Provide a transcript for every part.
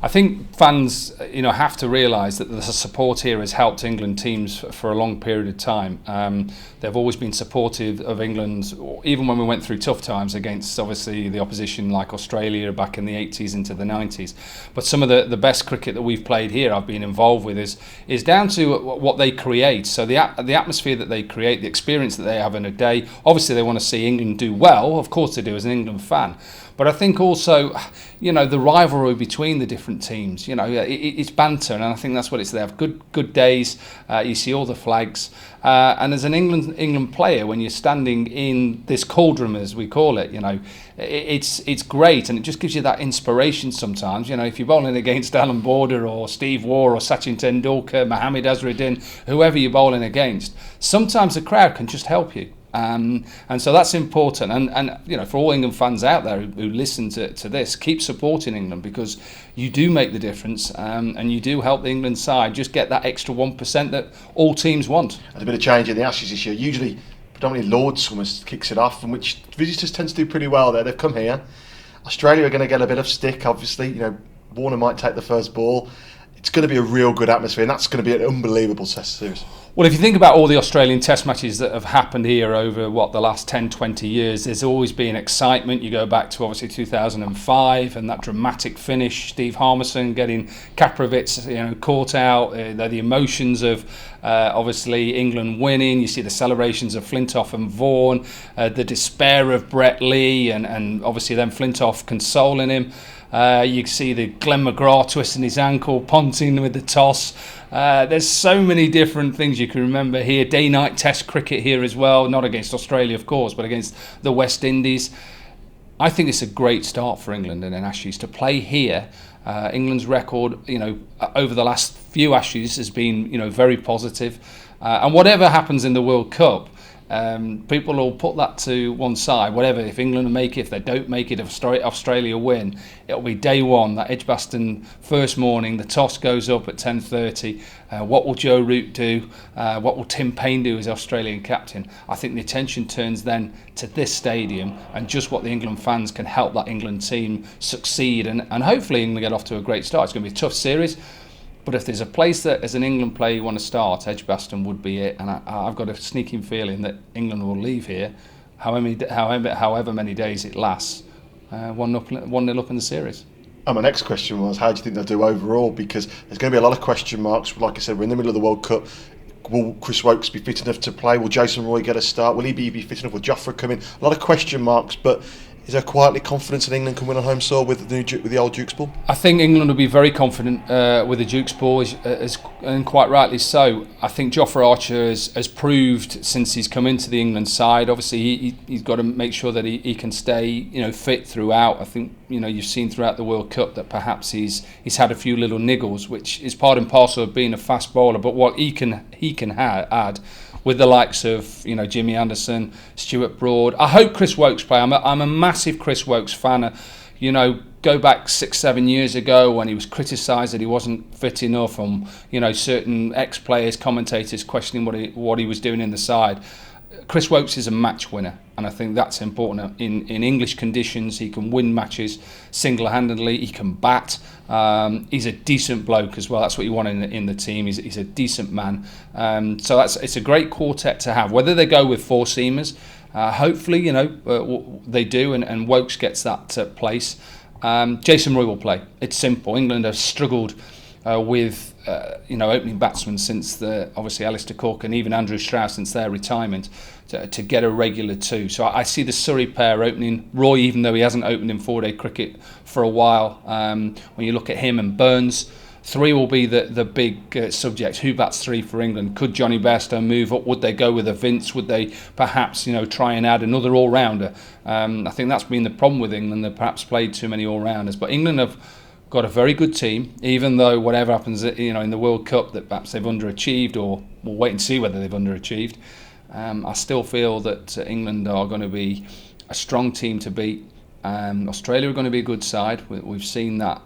I think fans, have to realise that the support here has helped England teams for a long period of time. They've always been supportive of England, even when we went through tough times against, obviously, the opposition like Australia back in the 80s into the 90s. But some of the best cricket that we've played here, I've been involved with, is down to what they create. So the atmosphere that they create, the experience that they have in a day. Obviously, they want to see England do well. Of course they do, as an England fan. But I think also, the rivalry between the different teams, it's banter, and I think that's what it's. They have good days. You see all the flags, and as an England player, when you're standing in this cauldron, as we call it, it's great, and it just gives you that inspiration sometimes. If you're bowling against Alan Border or Steve Waugh or Sachin Tendulkar, Mohammad Azharuddin, whoever you're bowling against, sometimes the crowd can just help you. And so that's important, and for all England fans out there who listen to this, keep supporting England, because you do make the difference, and you do help the England side just get that extra 1% that all teams want. There's a bit of change in the Ashes this year. Usually predominantly Lord's Swimmers kicks it off, and which visitors tend to do pretty well there. They've come here. Australia are going to get a bit of stick, obviously. Warner might take the first ball. It's going to be a real good atmosphere, and that's going to be an unbelievable Test series. Well, if you think about all the Australian Test matches that have happened here over the last 10, 20 years, there's always been excitement. You go back to obviously 2005 and that dramatic finish, Steve Harmison getting Kaprovic caught out, the emotions of obviously England winning. You see the celebrations of Flintoff and Vaughan, the despair of Brett Lee, and obviously then Flintoff consoling him. You see the Glenn McGrath twisting his ankle, Ponting with the toss. There's so many different things you can remember here. Day-night Test cricket here as well, not against Australia, of course, but against the West Indies. I think it's a great start for England in an Ashes to play here. England's record, over the last few Ashes has been, very positive. And whatever happens in the World Cup, people will put that to one side. Whatever, if England make it, if they don't make it, if Australia win, it'll be day one, that Edgbaston first morning. The toss goes up at 10:30. What will Joe Root do? What will Tim Payne do as Australian captain? I think the attention turns then to this stadium and just what the England fans can help that England team succeed, and hopefully England get off to a great start. It's going to be a tough series. But if there's a place that, as an England player, you want to start, Edgbaston would be it. And I've got a sneaking feeling that England will leave here, however many days it lasts, 1-0 up in the series. And my next question was, how do you think they'll do overall? Because there's going to be a lot of question marks. Like I said, we're in the middle of the World Cup. Will Chris Woakes be fit enough to play? Will Jason Roy get a start? Will he be fit enough? Will Jofra come in? A lot of question marks, but is there quietly confidence that England can win on home soil with the old Duke's ball? I think England will be very confident with the Duke's ball, and quite rightly so. I think Jofra Archer has proved since he's come into the England side. Obviously, he's got to make sure that he can stay fit throughout. I think you've seen throughout the World Cup that perhaps he's had a few little niggles, which is part and parcel of being a fast bowler. But what he can add with the likes of Jimmy Anderson, Stuart Broad. I hope Chris Woakes play. I'm a massive Chris Woakes fan. Go back 6-7 years ago when he was criticised that he wasn't fit enough, and certain ex-players, commentators questioning what he was doing in the side. Chris Woakes is a match winner, and I think that's important. In English conditions, he can win matches single-handedly. He can bat. He's a decent bloke as well. That's what you want in the team. He's a decent man. So it's a great quartet to have. Whether they go with four seamers, hopefully they do, and Woakes gets that place. Jason Roy will play. It's simple. England have struggled with opening batsmen since obviously Alistair Cook and even Andrew Strauss since their retirement to get a regular two. So I see the Surrey pair opening. Roy, even though he hasn't opened in 4-day cricket for a while, when you look at him and Burns, three will be the big subject. Who bats three for England? Could Johnny Bairstow move up? Would they go with a Vince? Would they perhaps try and add another all-rounder? I think that's been the problem with England. They've perhaps played too many all-rounders. But England have got a very good team, even though whatever happens in the World Cup that perhaps they've underachieved, or we'll wait and see whether they've underachieved. I still feel that England are going to be a strong team to beat. Australia are going to be a good side. We've seen that,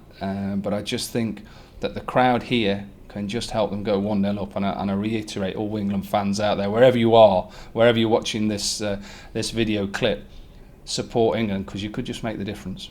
but I just think that the crowd here can just help them go 1-0 up. And I reiterate, all England fans out there, wherever you are, wherever you're watching this video clip, support England, because you could just make the difference.